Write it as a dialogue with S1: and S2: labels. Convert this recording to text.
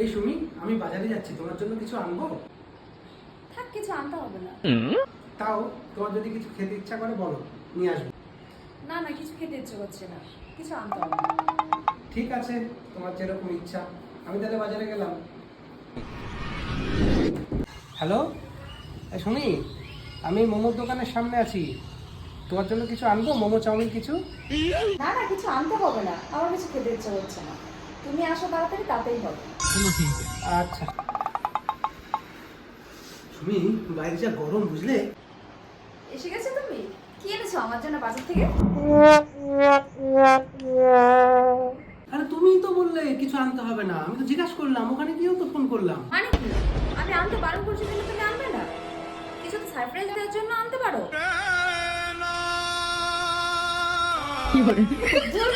S1: এই সুমি, আমি বাজারে যাচ্ছি, তোমার জন্য কিছু আনবো?
S2: থাক, কিছু আনতে হবে না।
S1: তাও তোমার যদি কিছু খেতে ইচ্ছা করে বলো, নিয়ে আসবো।
S2: না না, কিছু খেতে ইচ্ছে করছে না, কিছু আনতে হবে না।
S1: ঠিক আছে, তোমার যেরকম ইচ্ছা। আমি তাহলে বাজারে গেলাম। হ্যালো, এই সুমি, আমি মোমোর দোকানের সামনে আছি। তোমার জন্য কিছু আনবো? মোমো, চাউমিন কিছু?
S2: না না, কিছু আনতে হবে না, আমার কিছু খেতে ইচ্ছে করছে না। তুমি আসো তাড়াতাড়ি, তাতেই হবে।
S1: আচ্ছা। সুমি, বাইরে যা গরম, বুঝলে?
S2: এসে গেছে তুমি? কি এনেছো আমার জন্য বাজার থেকে?
S1: আরে তুমিই তো বললে কিছু আনতে হবে না, আমি তো জিজ্ঞাসা করলাম, ওখানে গিয়েও তো ফোন করলাম।
S2: মানে কি? আমি আনতে বারণ করছি কিন্তু তুমি আনবে না? কিছু তো সারপ্রাইজ দেওয়ার জন্য আনতে পারো। ধুর,